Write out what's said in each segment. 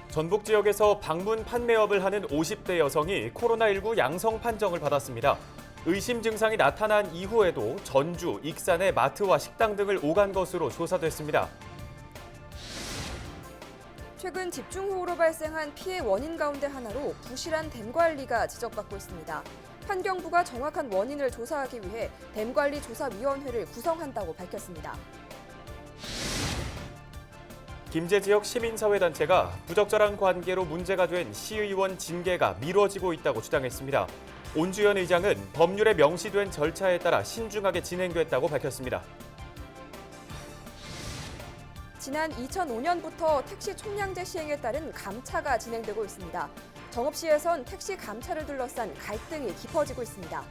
전북 지역에서 방문 판매업을 하는 50대 여성이 코로나19 양성 판정을 받았습니다. 의심 증상이 나타난 이후에도 전주, 익산의 마트와 식당 등을 오간 것으로 조사됐습니다. 최근 집중호우로 발생한 피해 원인 가운데 하나로 부실한 댐 관리가 지적받고 있습니다. 환경부가 정확한 원인을 조사하기 위해 댐관리조사위원회를 구성한다고 밝혔습니다. 김제 지역 시민사회단체가 부적절한 관계로 문제가 된 시의원 징계가 미뤄지고 있다고 주장했습니다. 온주연 의장은 법률에 명시된 절차에 따라 신중하게 진행됐다고 밝혔습니다. 지난 2005년부터 택시 총량제 시행에 따른 감차가 진행되고 있습니다. 정읍시에선 택시 감차를 둘러싼 갈등이 깊어지고 있습니다.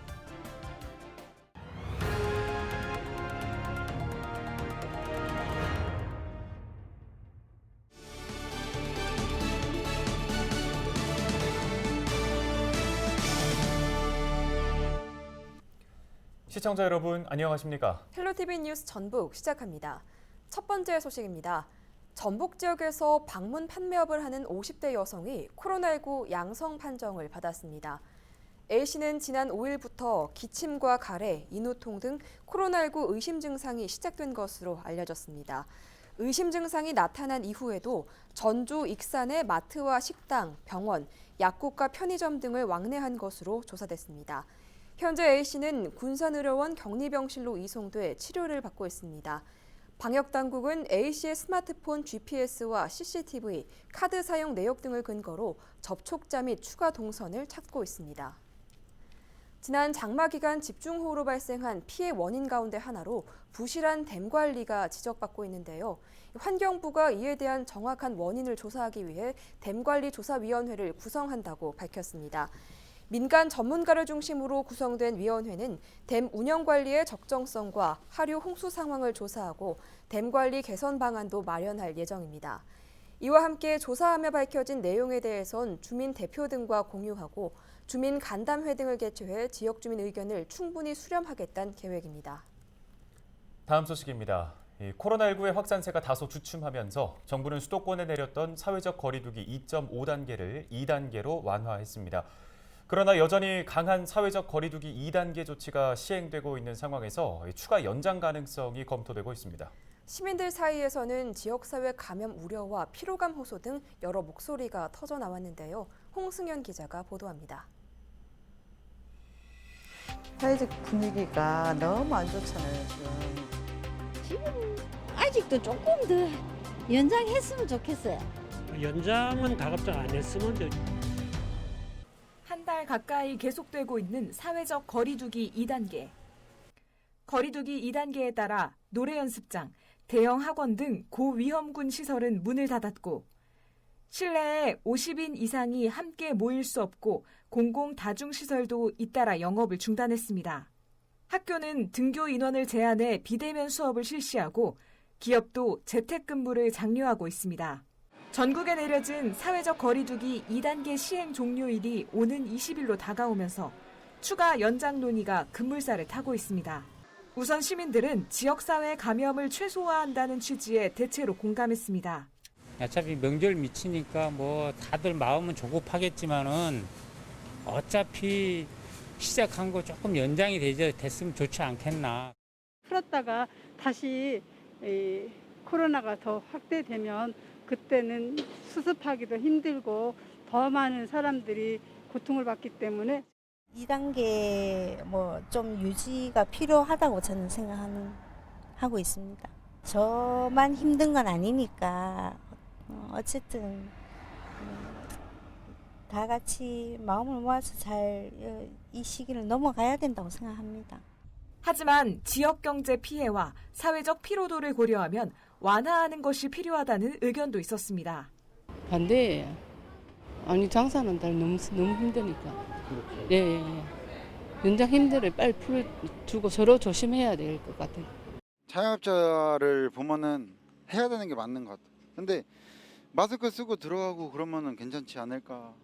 시청자 여러분, 안녕하십니까? 헬로티비 뉴스 전북 시작합니다. 첫 번째 소식입니다. 전북 지역에서 방문 판매업을 하는 50대 여성이 코로나19 양성 판정을 받았습니다. A씨는 지난 5일부터 기침과 가래, 인후통 등 코로나19 의심 증상이 시작된 것으로 알려졌습니다. 의심 증상이 나타난 이후에도 전주, 익산의 마트와 식당, 병원, 약국과 편의점 등을 왕래한 것으로 조사됐습니다. 현재 A씨는 군산의료원 격리병실로 이송돼 치료를 받고 있습니다. 방역당국은 A씨의 스마트폰 GPS와 CCTV, 카드 사용 내역 등을 근거로 접촉자 및 추가 동선을 찾고 있습니다. 지난 장마 기간 집중호우로 발생한 피해 원인 가운데 하나로 부실한 댐 관리가 지적받고 있는데요. 환경부가 이에 대한 정확한 원인을 조사하기 위해 댐관리조사위원회를 구성한다고 밝혔습니다. 민간 전문가를 중심으로 구성된 위원회는 댐 운영 관리의 적정성과 하류 홍수 상황을 조사하고 댐 관리 개선 방안도 마련할 예정입니다. 이와 함께 조사하며 밝혀진 내용에 대해선 주민 대표 등과 공유하고 주민 간담회 등을 개최해 지역 주민 의견을 충분히 수렴하겠다는 계획입니다. 다음 소식입니다. 코로나19의 확산세가 다소 주춤하면서 정부는 수도권에 내렸던 사회적 거리 두기 2.5단계를 2단계로 완화했습니다. 그러나 여전히 강한 사회적 거리 두기 2단계 조치가 시행되고 있는 상황에서 추가 연장 가능성이 검토되고 있습니다. 시민들 사이에서는 지역사회 감염 우려와 피로감 호소 등 여러 목소리가 터져 나왔는데요. 홍승현 기자가 보도합니다. 사회적 분위기가 너무 안 좋잖아요, 지금 아직도 조금 더 연장했으면 좋겠어요. 연장은 다급적 안 했으면 되죠. 한 달 가까이 계속되고 있는 사회적 거리두기 2단계. 거리두기 2단계에 따라 노래 연습장, 대형 학원 등 고위험군 시설은 문을 닫았고 실내에 50인 이상이 함께 모일 수 없고 공공 다중시설도 잇따라 영업을 중단했습니다. 학교는 등교 인원을 제한해 비대면 수업을 실시하고 기업도 재택근무를 장려하고 있습니다. 전국에 내려진 사회적 거리두기 2단계 시행 종료일이 오는 20일로 다가오면서 추가 연장 논의가 급물살을 타고 있습니다. 우선 시민들은 지역사회 감염을 최소화한다는 취지의 대체로 공감했습니다. 어차피 명절 미치니까 뭐 다들 마음은 조급하겠지만은 어차피 시작한 거 조금 연장이 됐으면 좋지 않겠나. 풀었다가 다시 코로나가 더 확대되면 그때는 수습하기도 힘들고 더 많은 사람들이 고통을 받기 때문에 2단계 좀 유지가 필요하다고 저는 생각하고 있습니다. 저만 힘든 건 아니니까 어쨌든 다 같이 마음을 모아서 잘 이 시기를 넘어가야 된다고 생각합니다. 하지만 지역 경제 피해와 사회적 피로도를 고려하면 완화하는 것이 필요하다는 의견도 있었습니다. 반대예요. 아니 장사는 날 너무 힘드니까. 예. 연장 힘들어요. 빨리 풀어주고 서로 조심해야 될 것 같아요. 자영업자를 보면은 해야 되는 게 맞는 것 같아요. 근데 마스크 쓰고 들어가고 그러면은 괜찮지 않을까.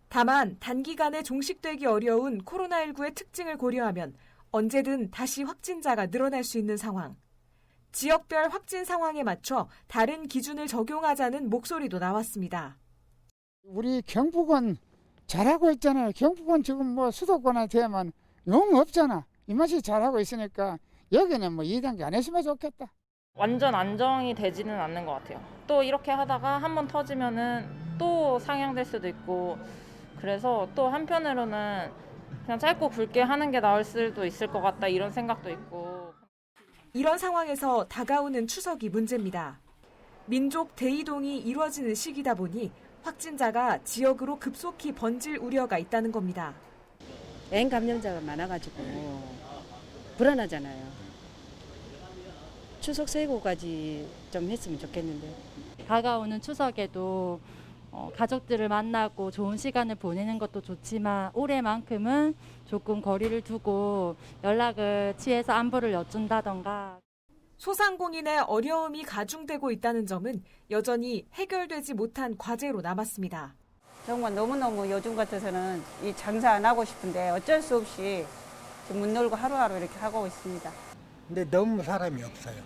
다만 단기간에 종식되기 어려운 코로나19의 특징을 고려하면 언제든 다시 확진자가 늘어날 수 있는 상황. 지역별 확진 상황에 맞춰 다른 기준을 적용하자는 목소리도 나왔습니다. 우리 경북은 잘하고 있잖아요. 경북은 지금 뭐 수도권한테만 용 없잖아. 이 맛이 잘하고 있으니까 여기는 뭐 2단계 안 했으면 좋겠다. 완전 안정이 되지는 않는 것 같아요. 또 이렇게 하다가 한번 터지면은 또 상향될 수도 있고, 그래서 또 한편으로는 그냥 짧고 굵게 하는 게 나을 수도 있을 것 같다 이런 생각도 있고. 이런 상황에서 다가오는 추석이 문제입니다. 민족 대이동이 이루어지는 시기다 보니 확진자가 지역으로 급속히 번질 우려가 있다는 겁니다. N 감염자가 많아가지고 불안하잖아요. 추석 세고까지 좀 했으면 좋겠는데. 다가오는 추석에도 가족들을 만나고 좋은 시간을 보내는 것도 좋지만 올해만큼은 조금 거리를 두고 연락을 취해서 안부를 여쭌다던가. 소상공인의 어려움이 가중되고 있다는 점은 여전히 해결되지 못한 과제로 남았습니다. 정말 너무너무 요즘 같아서는 이 장사 안 하고 싶은데 어쩔 수 없이 지금 문 열고 하루하루 이렇게 하고 있습니다. 근데 너무 사람이 없어요.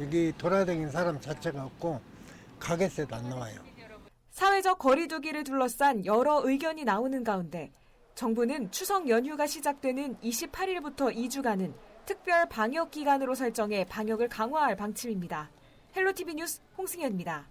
여기 돌아다니는 사람 자체가 없고 가게세도 안 나와요. 사회적 거리 두기를 둘러싼 여러 의견이 나오는 가운데 정부는 추석 연휴가 시작되는 28일부터 2주간은 특별 방역 기간으로 설정해 방역을 강화할 방침입니다. 헬로티비 뉴스 홍승현입니다.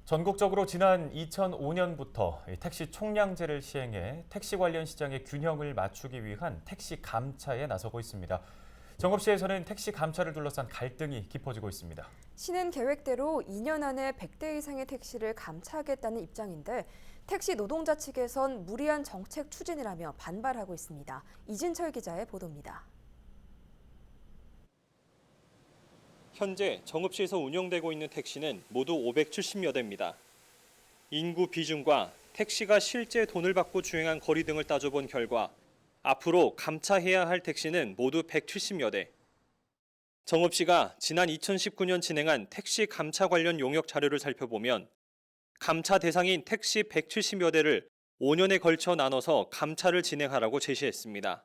전국적으로 지난 2005년부터 택시 총량제를 시행해 택시 관련 시장의 균형을 맞추기 위한 택시 감차에 나서고 있습니다. 정읍시에서는 택시 감차를 둘러싼 갈등이 깊어지고 있습니다. 시는 계획대로 2년 안에 100대 이상의 택시를 감차하겠다는 입장인데 택시 노동자 측에선 무리한 정책 추진이라며 반발하고 있습니다. 이진철 기자의 보도입니다. 현재 정읍시에서 운영되고 있는 택시는 모두 570여 대입니다. 인구 비중과 택시가 실제 돈을 받고 주행한 거리 등을 따져본 결과 앞으로 감차해야 할 택시는 모두 170여 대. 정읍시가 지난 2019년 진행한 택시 감차 관련 용역 자료를 살펴보면 감차 대상인 택시 170여 대를 5년에 걸쳐 나눠서 감차를 진행하라고 제시했습니다.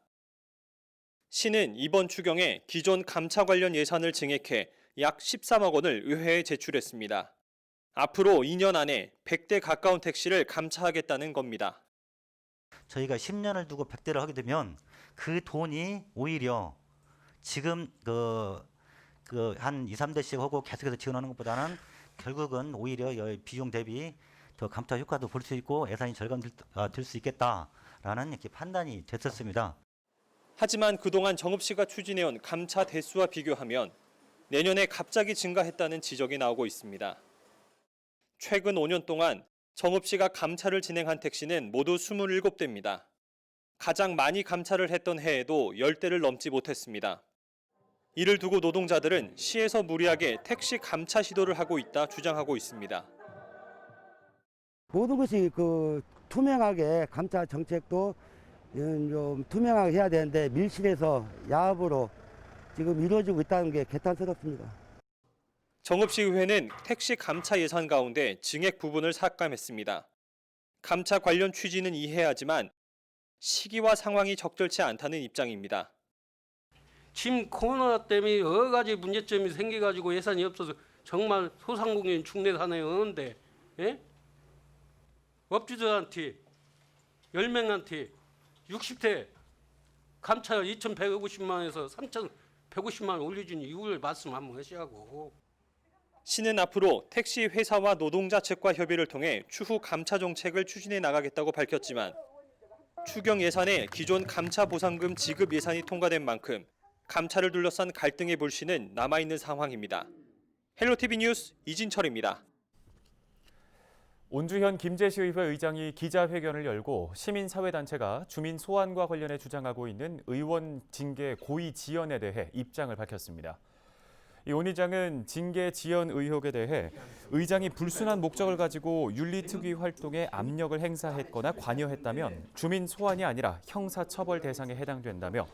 시는 이번 추경에 기존 감차 관련 예산을 증액해 약 13억 원을 의회에 제출했습니다. 앞으로 2년 안에 100대 가까운 택시를 감차하겠다는 겁니다. 저희가 10년을 두고 100대를 하게 되면 그 돈이 오히려 지금 한 2, 3대씩 하고 계속해서 지원하는 것보다는 결국은 오히려 비용 대비 더 감차 효과도 볼 수 있고 예산이 절감될 수 있겠다라는 이렇게 판단이 됐었습니다. 하지만 그동안 정읍시가 추진해온 감차 대수와 비교하면 내년에 갑자기 증가했다는 지적이 나오고 있습니다. 최근 5년 동안 정읍시가 감차를 진행한 택시는 모두 27대입니다. 가장 많이 감차를 했던 해에도 10대를 넘지 못했습니다. 이를 두고 노동자들은 시에서 무리하게 택시 감차 시도를 하고 있다 주장하고 있습니다. 모든 것이 투명하게 감차 정책도 좀 투명하게 해야 되는데 밀실에서 야합으로 지금 이루어지고 있다는 게 개탄스럽습니다. 정읍시의회는 택시 감차 예산 가운데 증액 부분을 삭감했습니다. 감차 관련 취지는 이해하지만 시기와 상황이 적절치 않다는 입장입니다. 지금 코로나 때문에 여러 가지 문제점이 생겨가지고 예산이 없어서 정말 소상공인 중내산업인데 업주들한테 10명한테 60대 감차 2,150만 원에서 3,150만 원 올려준 이유를 말씀 한번 하시라고. 시는 앞으로 택시 회사와 노동자 측과 협의를 통해 추후 감차 정책을 추진해 나가겠다고 밝혔지만 추경 예산에 기존 감차 보상금 지급 예산이 통과된 만큼 감차를 둘러싼 갈등의 불씨는 남아있는 상황입니다. 헬로티비 뉴스 이진철입니다. 온주현 김제시의회 의장이 기자회견을 열고 시민사회단체가 주민 소환과 관련해 주장하고 있는 의원 징계 고의 지연에 대해 입장을 밝혔습니다. 온 의장은 징계 지연 의혹에 대해 의장이 불순한 목적을 가지고 윤리특위 활동에 압력을 행사했거나 관여했다면 주민 소환이 아니라 형사처벌 대상에 해당된다며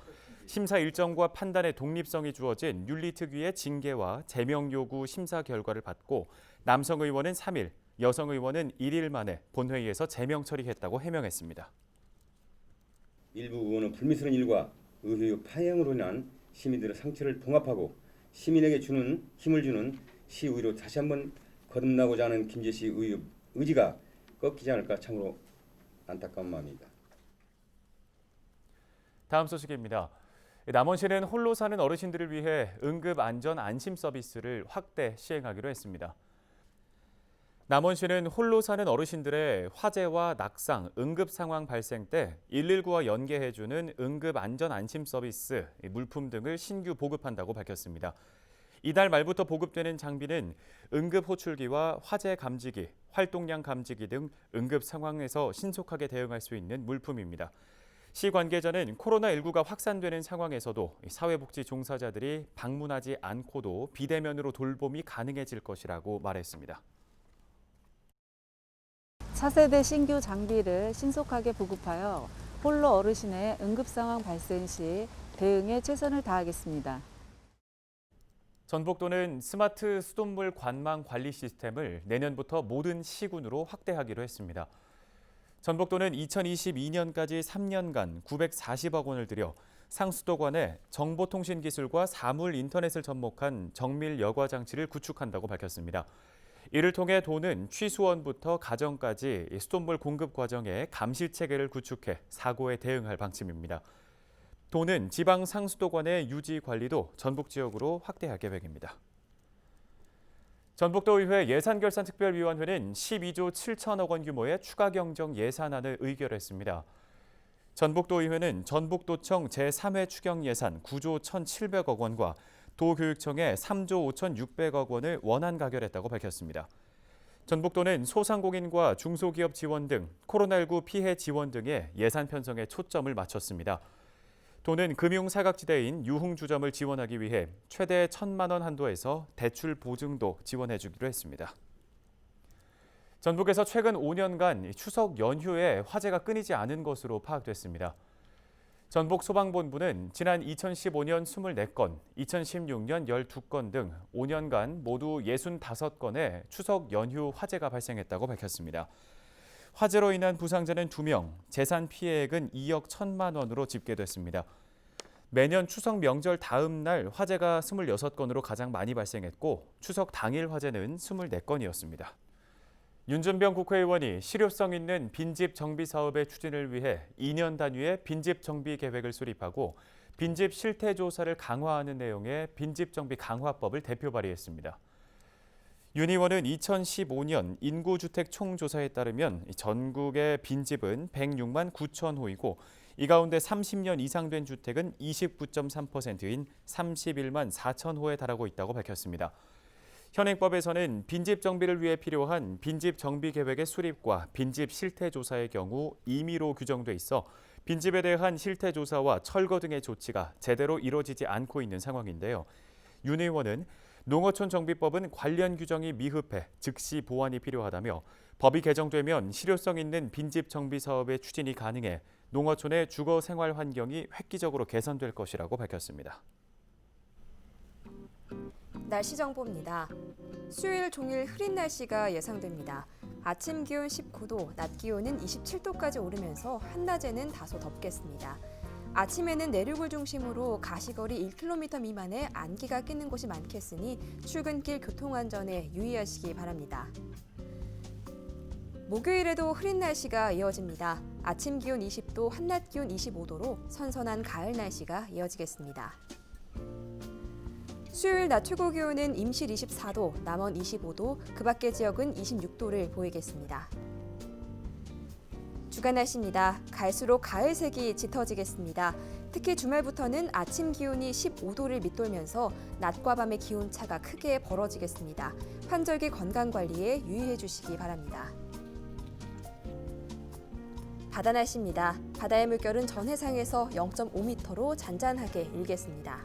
심사 일정과 판단의 독립성이 주어진 윤리특위의 징계와 제명 요구 심사 결과를 받고 남성 의원은 3일, 여성 의원은 1일 만에 본회의에서 제명 처리했다고 해명했습니다. 일부 의원은 불미스러운 일과 의회의 파행으로 인한 시민들의 상처를 봉합하고 시민에게 주는 힘을 주는 시의회로 다시 한번 거듭나고자 하는 김재시 의원의 의지가 꺾이지 않을까 참으로 안타까운 마음입니다. 다음 소식입니다. 남원시는 홀로 사는 어르신들을 위해 응급 안전 안심 서비스를 확대 시행하기로 했습니다. 남원시는 홀로 사는 어르신들의 화재와 낙상, 응급 상황 발생 때 119와 연계해주는 응급 안전 안심 서비스, 물품 등을 신규 보급한다고 밝혔습니다. 이달 말부터 보급되는 장비는 응급 호출기와 화재 감지기, 활동량 감지기 등 응급 상황에서 신속하게 대응할 수 있는 물품입니다. 시 관계자는 코로나19가 확산되는 상황에서도 사회복지 종사자들이 방문하지 않고도 비대면으로 돌봄이 가능해질 것이라고 말했습니다. 차세대 신규 장비를 신속하게 보급하여 홀로 어르신의 응급 상황 발생 시 대응에 최선을 다하겠습니다. 전북도는 스마트 수돗물 관망 관리 시스템을 내년부터 모든 시군으로 확대하기로 했습니다. 전북도는 2022년까지 3년간 940억 원을 들여 상수도관에 정보통신기술과 사물 인터넷을 접목한 정밀 여과 장치를 구축한다고 밝혔습니다. 이를 통해 도는 취수원부터 가정까지 수돗물 공급 과정에 감시 체계를 구축해 사고에 대응할 방침입니다. 도는 지방 상수도관의 유지 관리도 전북 지역으로 확대할 계획입니다. 전북도의회 예산결산특별위원회는 12조 7천억 원 규모의 추가 경정 예산안을 의결했습니다. 전북도의회는 전북도청 제3회 추경 예산 9조 1,700억 원과 도교육청의 3조 5,600억 원을 원안 가결했다고 밝혔습니다. 전북도는 소상공인과 중소기업 지원 등 코로나19 피해 지원 등의 예산 편성에 초점을 맞췄습니다. 도는 금융사각지대인 유흥주점을 지원하기 위해 최대 1,000만 원 한도에서 대출 보증도 지원해주기로 했습니다. 전북에서 최근 5년간 추석 연휴에 화재가 끊이지 않은 것으로 파악됐습니다. 전북소방본부는 지난 2015년 24건, 2016년 12건 등 5년간 모두 65건의 추석 연휴 화재가 발생했다고 밝혔습니다. 화재로 인한 부상자는 2명, 재산 피해액은 2억 1천만 원으로 집계됐습니다. 매년 추석 명절 다음 날 화재가 26건으로 가장 많이 발생했고 추석 당일 화재는 24건이었습니다. 윤준병 국회의원이 실효성 있는 빈집 정비 사업의 추진을 위해 2년 단위의 빈집 정비 계획을 수립하고 빈집 실태 조사를 강화하는 내용의 빈집 정비 강화법을 대표 발의했습니다. 윤 의원은 2015년 인구주택 총조사에 따르면 전국의 빈집은 106만 9천 호이고 이 가운데 30년 이상 된 주택은 29.3%인 31만 4천 호에 달하고 있다고 밝혔습니다. 현행법에서는 빈집 정비를 위해 필요한 빈집 정비 계획의 수립과 빈집 실태 조사의 경우 임의로 규정돼 있어 빈집에 대한 실태 조사와 철거 등의 조치가 제대로 이루어지지 않고 있는 상황인데요. 윤 의원은 농어촌 정비법은 관련 규정이 미흡해 즉시 보완이 필요하다며 법이 개정되면 실효성 있는 빈집 정비 사업의 추진이 가능해 농어촌의 주거 생활 환경이 획기적으로 개선될 것이라고 밝혔습니다. 날씨 정보입니다. 수요일 종일 흐린 날씨가 예상됩니다. 아침 기온 19도, 낮 기온은 27도까지 오르면서 한낮에는 다소 덥겠습니다. 아침에는 내륙을 중심으로 가시거리 1km 미만의 안개가 끼는 곳이 많겠으니 출근길 교통안전에 유의하시기 바랍니다. 목요일에도 흐린 날씨가 이어집니다. 아침 기온 20도, 한낮 기온 25도로 선선한 가을 날씨가 이어지겠습니다. 수요일 낮 최고 기온은 임실 24도, 남원 25도, 그 밖의 지역은 26도를 보이겠습니다. 주간 날씨입니다. 갈수록 가을색이 짙어지겠습니다. 특히 주말부터는 아침 기온이 15도를 밑돌면서 낮과 밤의 기온차가 크게 벌어지겠습니다. 환절기 건강관리에 유의해 주시기 바랍니다. 바다 날씨입니다. 바다의 물결은 전 해상에서 0.5m로 잔잔하게 일겠습니다.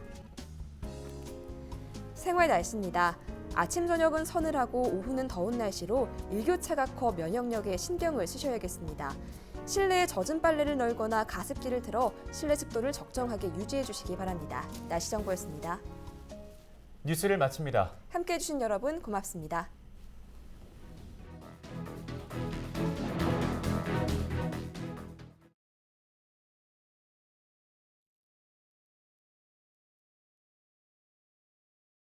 생활 날씨입니다. 아침 저녁은 서늘하고 오후는 더운 날씨로 일교차가 커 면역력에 신경을 쓰셔야겠습니다. 실내에 젖은 빨래를 널거나 가습기를 틀어 실내 습도를 적정하게 유지해 주시기 바랍니다. 날씨 정보였습니다. 뉴스를 마칩니다. 함께해 주신 여러분 고맙습니다.